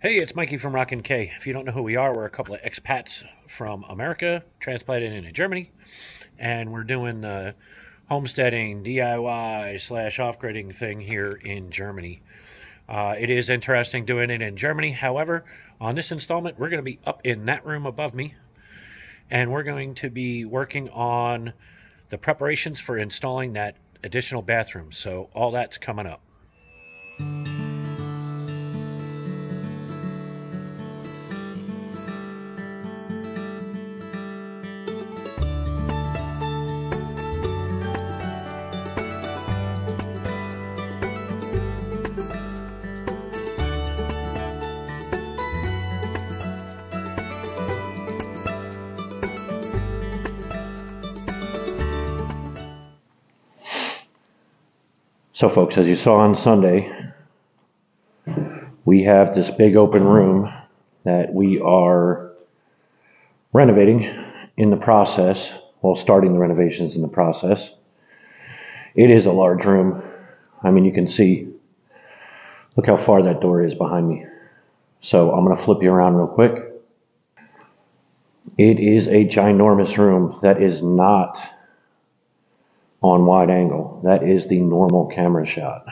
Hey, it's Mikey from Rockin' K. If you don't know who we are, we're a couple of expats from America, transplanted into Germany, and we're doing the homesteading, DIY / off-gridding thing here in Germany. It is interesting doing it in Germany. However, on this installment, we're going to be up in that room above me, and we're going to be working on the preparations for installing that additional bathroom. So all that's coming up. So folks, as you saw on Sunday, we have this big open room that we are renovating in the process, well, starting the renovations in the process. It is a large room. I mean, you can see, look how far that door is behind me. So I'm going to flip you around real quick. It is a ginormous room that is not on wide angle. That is the normal camera shot.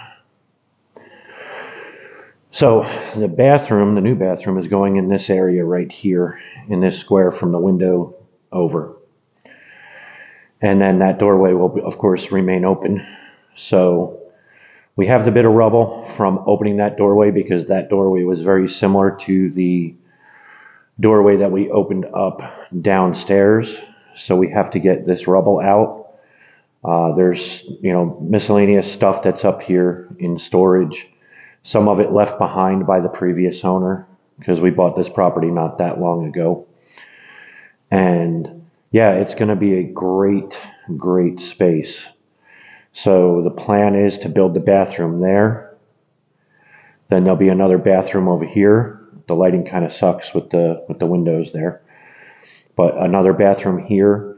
So the bathroom, the new bathroom, is going in this area right here, in this square from the window over. And then that doorway will, of course, remain open. So we have the bit of rubble from opening that doorway, because that doorway was very similar to the doorway that we opened up downstairs. So we have to get this rubble out. There's, miscellaneous stuff that's up here in storage. Some of it left behind by the previous owner, because we bought this property not that long ago. And yeah, it's going to be a great, great space. So the plan is to build the bathroom there. Then there'll be another bathroom over here. The lighting kind of sucks with the windows there. But another bathroom here.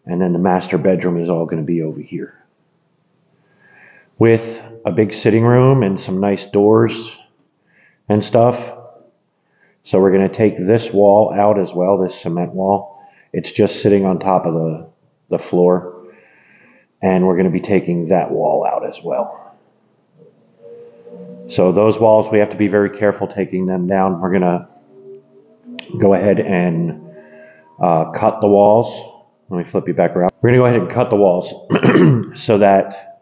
And then the master bedroom is all going to be over here, with a big sitting room and some nice doors and stuff. So we're going to take this wall out as well, this cement wall. It's just sitting on top of the floor. And we're going to be taking that wall out as well. So those walls, we have to be very careful taking them down. We're going to go ahead and cut the walls. Let me flip you back around. We're going to go ahead and cut the walls so that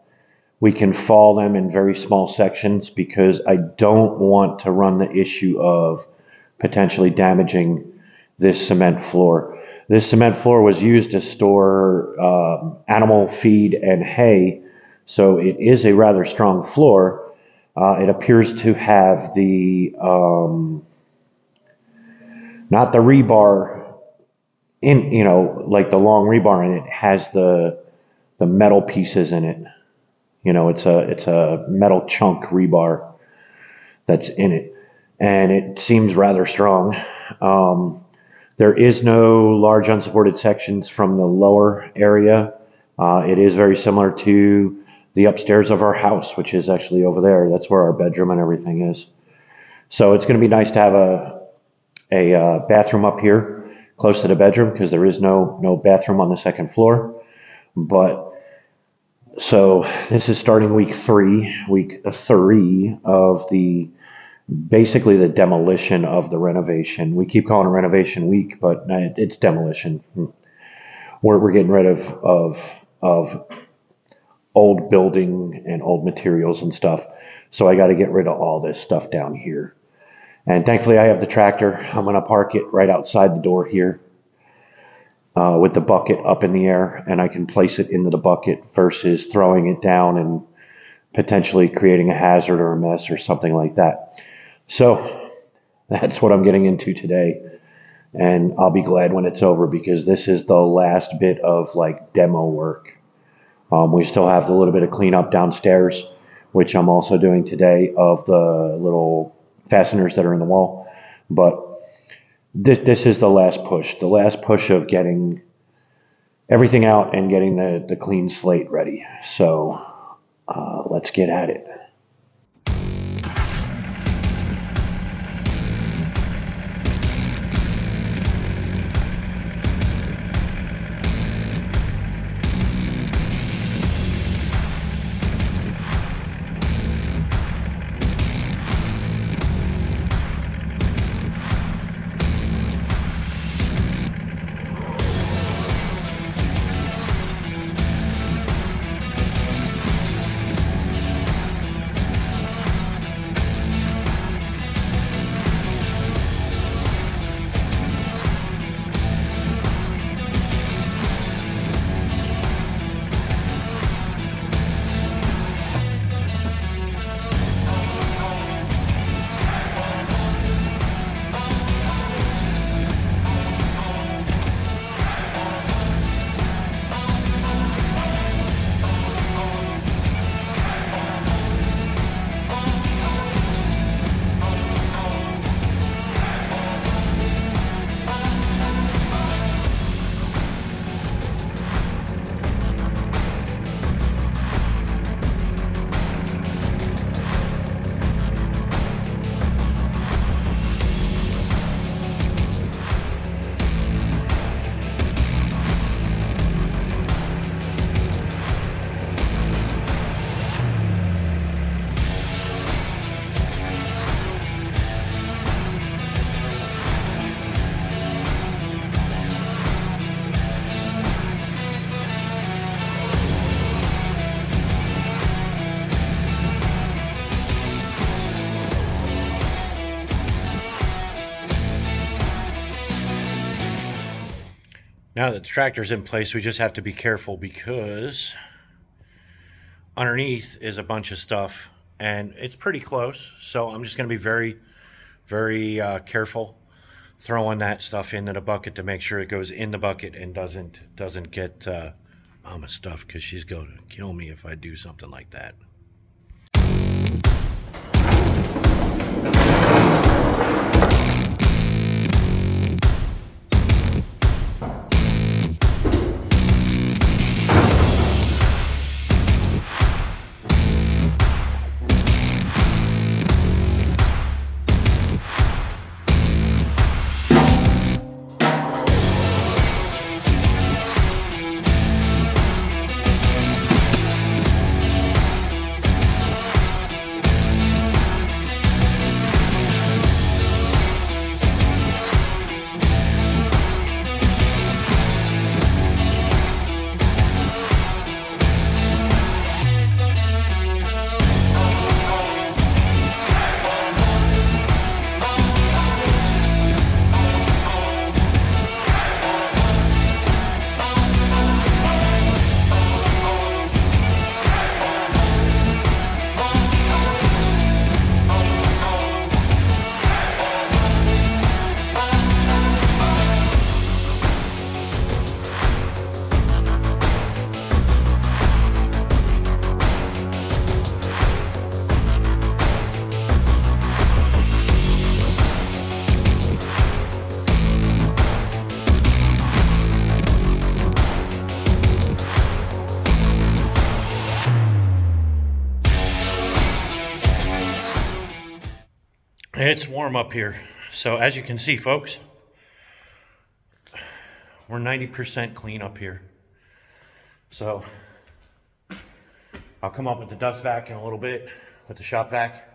we can fall them in very small sections, because I don't want to run the issue of potentially damaging this cement floor. This cement floor was used to store animal feed and hay, so it is a rather strong floor. It appears to have the, not the rebar, like the long rebar in it, has the metal pieces in it. It's a metal chunk rebar that's in it, and it seems rather strong. There is no large unsupported sections from the lower area. It is very similar to the upstairs of our house, which is actually over there. That's where our bedroom and everything is. So it's going to be nice to have a bathroom up here, close to the bedroom, because there is no bathroom on the second floor. But so this is starting week three of basically the demolition of the renovation. We keep calling it renovation week, but it's demolition. We're getting rid of old building and old materials and stuff. So I got to get rid of all this stuff down here. And thankfully I have the tractor. I'm going to park it right outside the door here with the bucket up in the air, and I can place it into the bucket versus throwing it down and potentially creating a hazard or a mess or something like that. So that's what I'm getting into today. And I'll be glad when it's over, because this is the last bit of like demo work. We still have a little bit of cleanup downstairs, which I'm also doing today, of the little fasteners that are in the wall. But this is the last push of getting everything out and getting the clean slate ready. So let's get at it. Now that the tractor's in place, we just have to be careful because underneath is a bunch of stuff and it's pretty close. So I'm just going to be very, very careful throwing that stuff into the bucket to make sure it goes in the bucket and doesn't get Mama's stuff, because she's going to kill me if I do something like that. It's warm up here. So as you can see, folks, we're 90% clean up here. So I'll come up with the dust vac in a little bit with the shop vac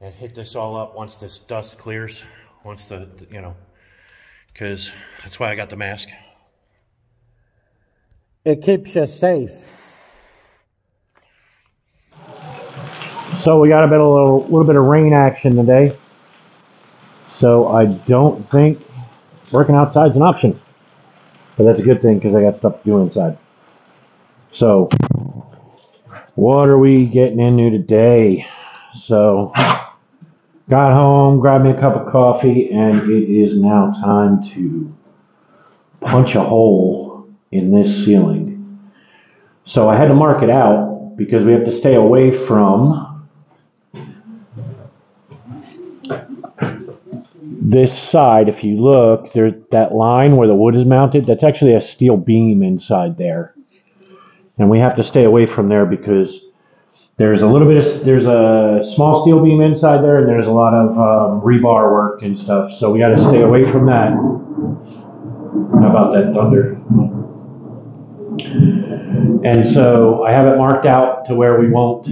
and hit this all up once this dust clears, once the because that's why I got the mask. It keeps you safe. So we got a little bit of rain action today. So I don't think working outside is an option. But that's a good thing because I got stuff to do inside. So what are we getting into today? So got home, grabbed me a cup of coffee, and it is now time to punch a hole in this ceiling. So I had to mark it out because we have to stay away from this side. If you look, there's that line where the wood is mounted. That's actually a steel beam inside there. And we have to stay away from there because there's a small steel beam inside there, and there's a lot of rebar work and stuff. So we got to stay away from that. How about that thunder? And so I have it marked out to where we won't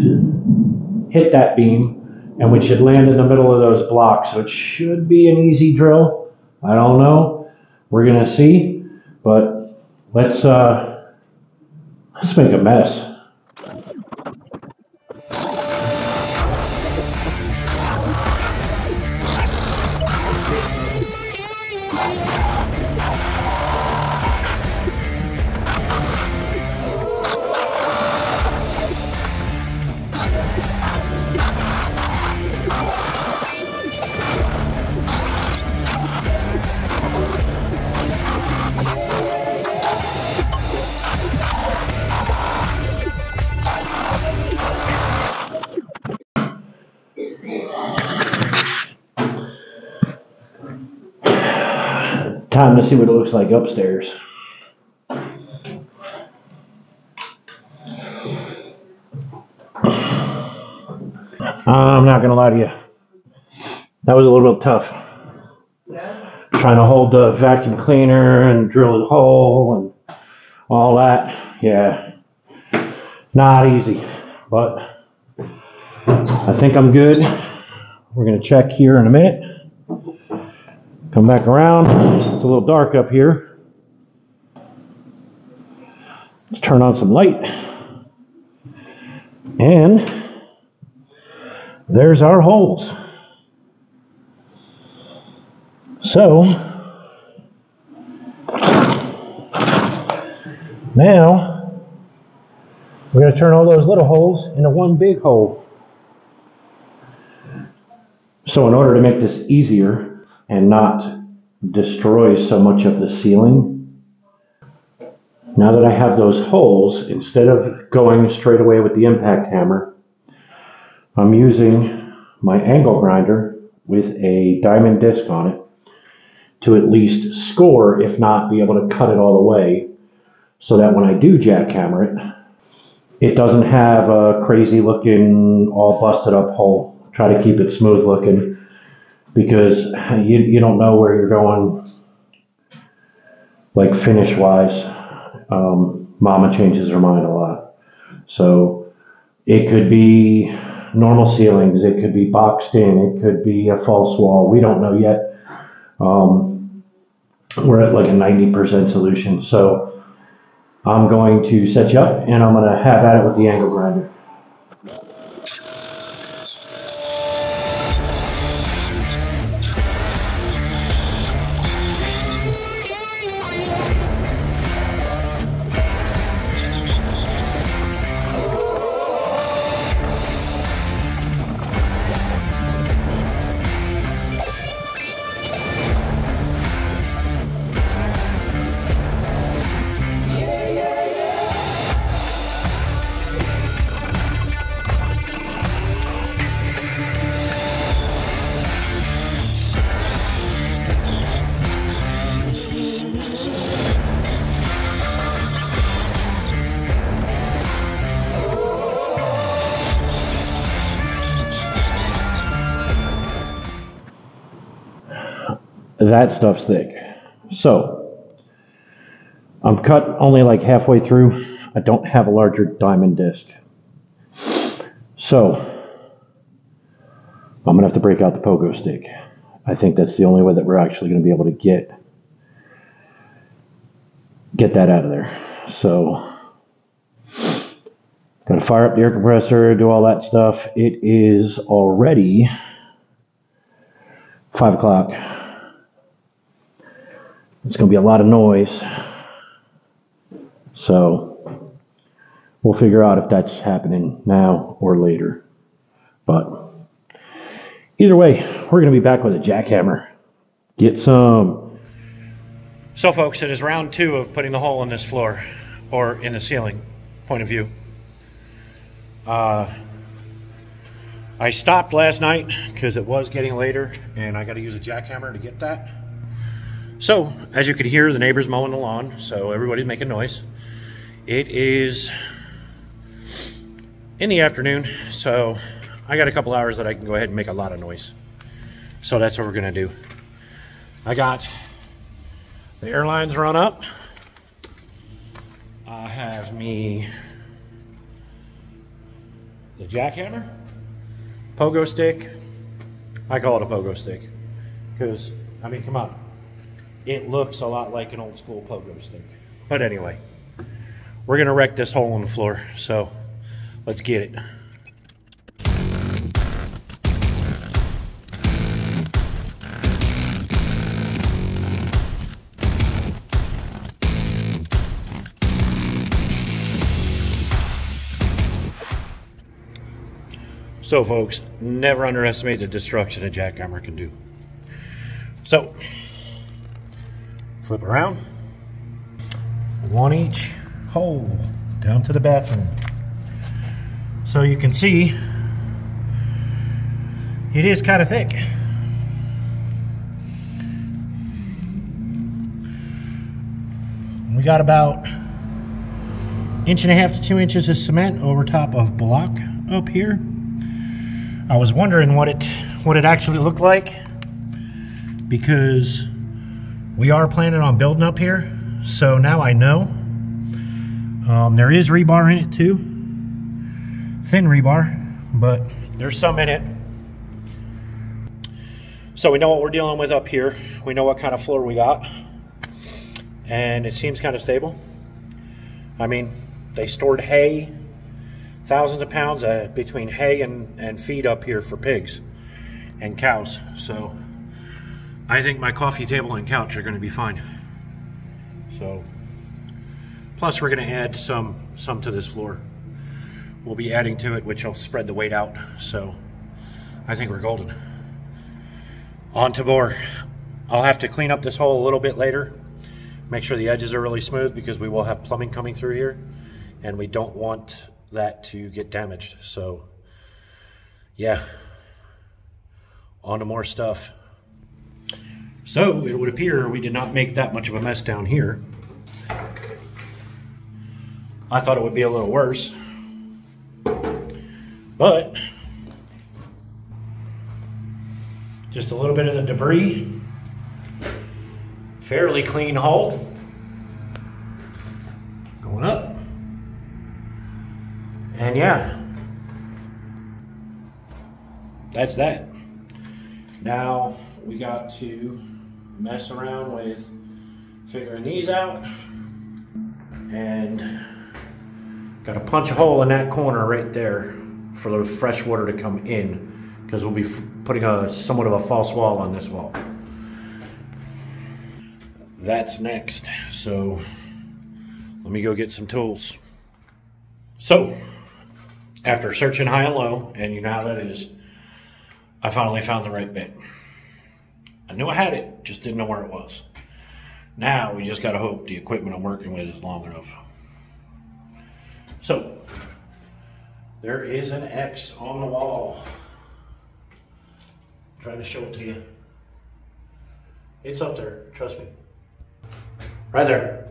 hit that beam, and we should land in the middle of those blocks. So it should be an easy drill. I don't know. We're gonna see, but let's make a mess. Time to see what it looks like upstairs. I'm not gonna lie to you. That was a little bit tough. Yeah. Trying to hold the vacuum cleaner and drill the hole and all that. Yeah. Not easy, but I think I'm good. We're gonna check here in a minute. Come back around. It's a little dark up here. Let's turn on some light. And there's our holes. So Now, we're going to turn all those little holes into one big hole. So in order to make this easier and not destroy so much of the ceiling, now that I have those holes, instead of going straight away with the impact hammer, I'm using my angle grinder with a diamond disc on it to at least score, if not be able to cut it all the way, so that when I do jackhammer it, it doesn't have a crazy looking, all busted up hole. Try to keep it smooth looking, because you don't know where you're going, like finish wise. Mama changes her mind a lot. So it could be normal ceilings, it could be boxed in, it could be a false wall. We don't know yet. We're at like a 90% solution. So I'm going to set you up and I'm going to have at it with the angle grinder. That stuff's thick. So I'm cut only like halfway through. I don't have a larger diamond disc. So I'm gonna have to break out the pogo stick. I think that's the only way that we're actually gonna be able to get that out of there. So gotta fire up the air compressor, do all that stuff. It is already 5 o'clock. It's going to be a lot of noise, so we'll figure out if that's happening now or later. But either way, we're going to be back with a jackhammer. Get some. So folks, it is round 2 of putting the hole in this floor, or in the ceiling, point of view. I stopped last night because it was getting later and I got to use a jackhammer to get that. So, as you can hear, the neighbor's mowing the lawn, so everybody's making noise. It is in the afternoon, so I got a couple hours that I can go ahead and make a lot of noise. So that's what we're gonna do. I got the air lines run up. I have me the jackhammer, pogo stick. I call it a pogo stick because, I mean, come on. It looks a lot like an old school pogo stick. But anyway, we're gonna wreck this hole in the floor, so let's get it. So folks, never underestimate the destruction a jackhammer can do. So, flip around, 1 each hole down to the bathroom. So you can see it is kind of thick. We got about 1.5 to 2 inches of cement over top of block up here. I was wondering what it actually looked like, because we are planning on building up here, so now I know. There is rebar in it too, thin rebar, but there's some in it. So we know what we're dealing with up here. We know what kind of floor we got, and it seems kind of stable. I mean, they stored hay, thousands of pounds between hay and feed up here for pigs and cows. So I think my coffee table and couch are going to be fine. So Plus, we're going to add some to this floor. We'll be adding to it, which will spread the weight out. So I think we're golden. On to more. I'll have to clean up this hole a little bit later. Make sure the edges are really smooth because we will have plumbing coming through here. And we don't want that to get damaged. So yeah, on to more stuff. So it would appear we did not make that much of a mess down here. I thought it would be a little worse. But just a little bit of the debris. Fairly clean hole. Going up. And yeah, that's that. Now we got to mess around with figuring these out. And got to punch a hole in that corner right there for the fresh water to come in, because we'll be putting somewhat of a false wall on this wall. That's next. So let me go get some tools. So after searching high and low, and you know how that is, I finally found the right bit. I knew I had it, just didn't know where it was. Now we just got to hope the equipment I'm working with is long enough. So there is an X on the wall. I'm trying to show it to you. It's up there, trust me. Right there.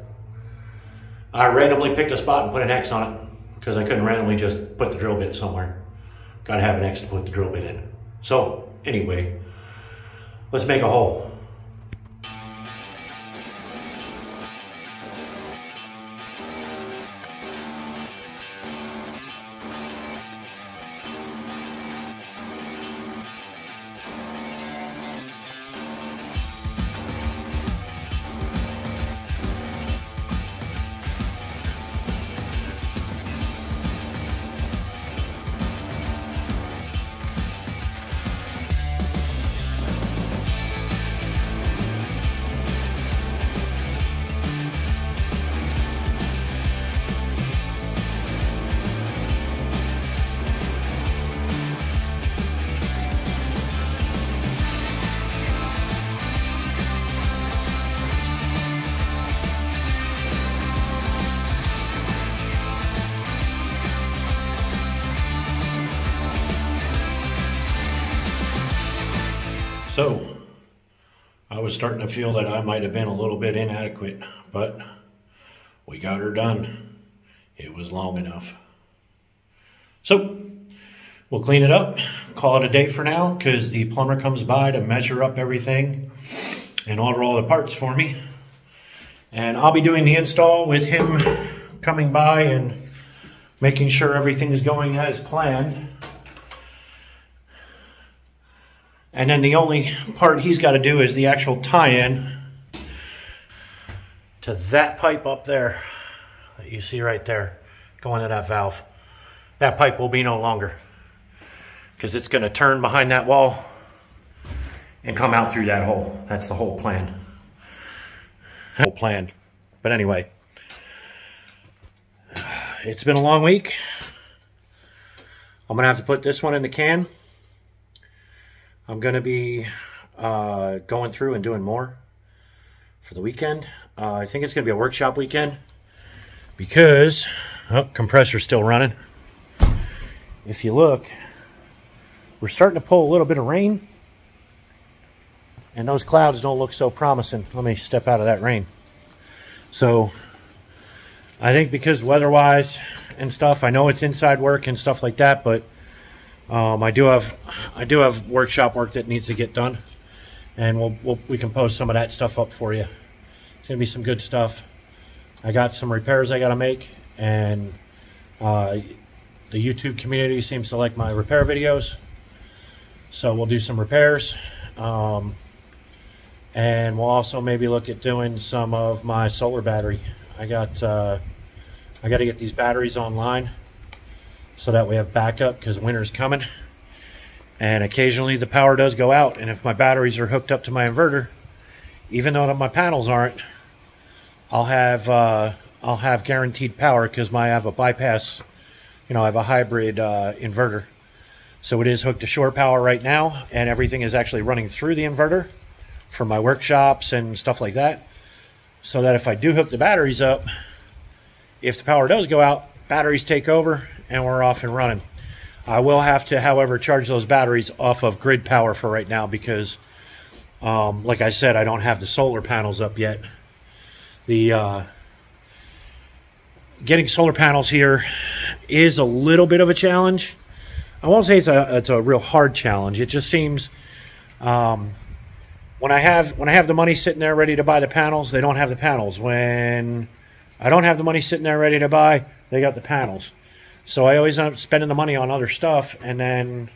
I randomly picked a spot and put an X on it because I couldn't randomly just put the drill bit somewhere. Got to have an X to put the drill bit in. So anyway, let's make a hole. So I was starting to feel that I might have been a little bit inadequate, but we got her done. It was long enough. So we'll clean it up, call it a day for now, because the plumber comes by to measure up everything and order all the parts for me. And I'll be doing the install with him coming by and making sure everything is going as planned. And then the only part he's got to do is the actual tie-in to that pipe up there that you see right there, going to that valve. That pipe will be no longer, because it's going to turn behind that wall and come out through that hole. That's the whole plan. Whole plan. But anyway, it's been a long week. I'm going to have to put this one in the can. I'm going to be going through and doing more for the weekend. I think it's going to be a workshop weekend because, oh, compressor's still running. If you look, we're starting to pull a little bit of rain, and those clouds don't look so promising. Let me step out of that rain. So I think because weather-wise and stuff, I know it's inside work and stuff like that, but I do have workshop work that needs to get done, and we can post some of that stuff up for you. It's gonna be some good stuff. I got some repairs I gotta make, and the YouTube community seems to like my repair videos, so we'll do some repairs, and we'll also maybe look at doing some of my solar battery. I got to get these batteries online so that we have backup, because winter's coming and occasionally the power does go out, and if my batteries are hooked up to my inverter, even though my panels aren't, I'll have I'll have guaranteed power because I have a bypass, you know, I have a hybrid inverter. So it is hooked to shore power right now, and everything is actually running through the inverter for my workshops and stuff like that. So that if I do hook the batteries up, if the power does go out, batteries take over and we're off and running. I will have to, however, charge those batteries off of grid power for right now because, like I said, I don't have the solar panels up yet. The getting solar panels here is a little bit of a challenge. I won't say it's a real hard challenge. It just seems when I have the money sitting there ready to buy the panels, they don't have the panels. When I don't have the money sitting there ready to buy, they got the panels. So I always end up spending the money on other stuff, and then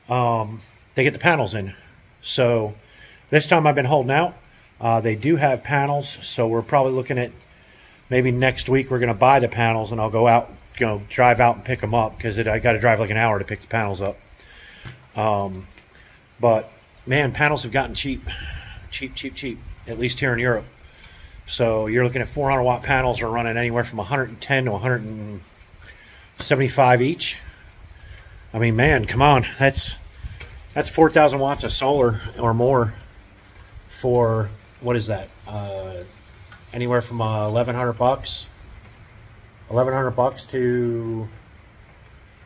they get the panels in. So this time I've been holding out. They do have panels, so we're probably looking at maybe next week we're going to buy the panels, and I'll go out, drive out and pick them up because I got to drive like an hour to pick the panels up. But man, panels have gotten cheap, at least here in Europe. So you're looking at 400 watt panels are running anywhere from 110 to 175 each. I mean, man, come on, that's 4,000 watts of solar or more for, what is that? Anywhere from 1,100 bucks. 1,100 bucks to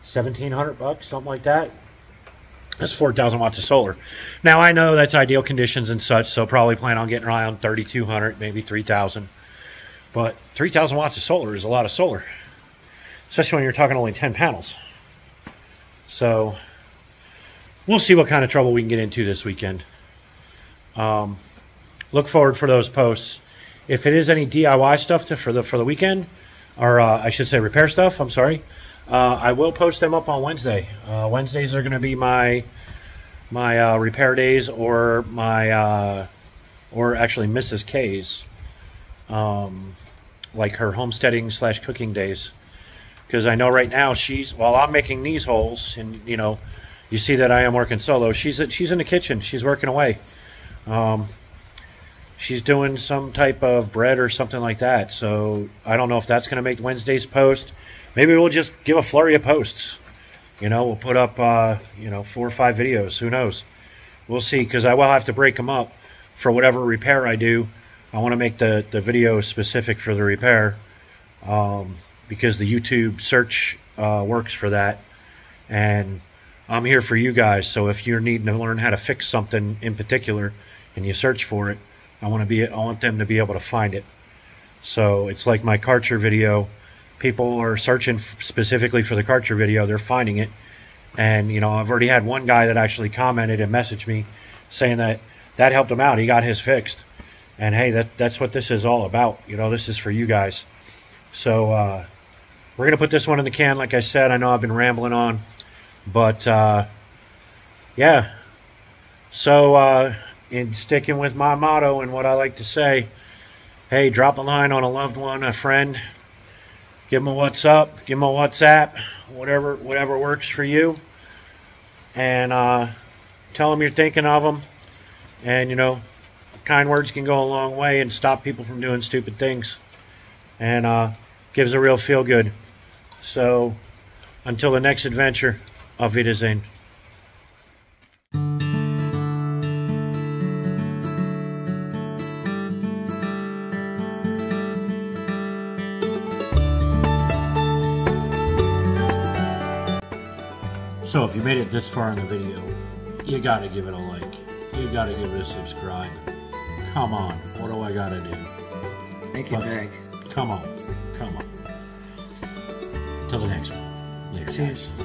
1,700 bucks, something like that. That's 4,000 watts of solar. Now, I know that's ideal conditions and such, so probably plan on getting around 3,200, maybe 3,000. But 3,000 watts of solar is a lot of solar, especially when you're talking only 10 panels. So we'll see what kind of trouble we can get into this weekend. Look forward for those posts. If it is any DIY stuff for the weekend, or I should say repair stuff, I'm sorry, I will post them up on Wednesday. Wednesdays are going to be my repair days, or my or actually Mrs. K's, like her homesteading / cooking days. Because I know right now while I'm making these holes, and you know, you see that I am working solo. She's in the kitchen. She's working away. She's doing some type of bread or something like that. So I don't know if that's going to make Wednesday's post. Maybe we'll just give a flurry of posts. You know, we'll put up, 4 or 5 videos. Who knows? We'll see, because I will have to break them up for whatever repair I do. I want to make the video specific for the repair, because the YouTube search works for that. And I'm here for you guys. So if you're needing to learn how to fix something in particular and you search for it, I want them to be able to find it. So it's like my Karcher video. People are searching specifically for the Karcher video. They're finding it. And, you know, I've already had one guy that actually commented and messaged me saying that helped him out. He got his fixed. And, hey, that's what this is all about. You know, this is for you guys. So we're going to put this one in the can. Like I said, I know I've been rambling on. But, yeah. So, in sticking with my motto and what I like to say, hey, drop a line on a loved one, a friend. Give them a what's up, give them a WhatsApp, whatever works for you. And tell them you're thinking of them. And, you know, kind words can go a long way and stop people from doing stupid things. And gives a real feel good. So, until the next adventure, auf Wiedersehen. So if you made it this far in the video, you gotta give it a like. You gotta give it a subscribe. Come on, what do I gotta do? Make it big. Come on. Till the next one. Later, guys. Cheers.